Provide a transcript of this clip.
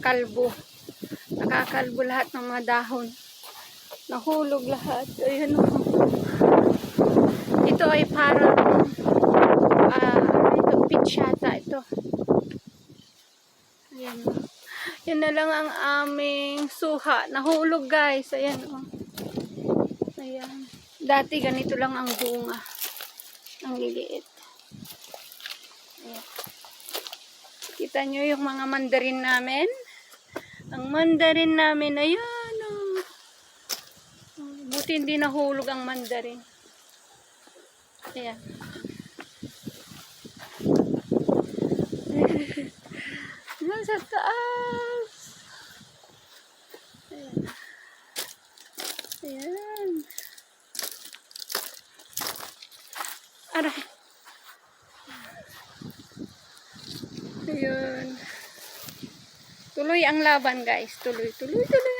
nakakalbo. Nakakalbo lahat ng mga dahon. Nahulog lahat. Ayan o. Ito ay parang ito pitch yata ito. Ayan o. Yan na lang ang aming suha. Nahulog guys. Ayan o. Ayan. Dati ganito lang ang bunga. Ang liliit. Ayan. Kita nyo yung mga mandarin namin. Ang mandarin namin, ayan o. Buti hindi nahulog ang mandarin. Ayan. Nasa taas. Ayan. Ayan. Aray. Ayan. Tuloy ang laban guys. Tuloy, tuloy, tuloy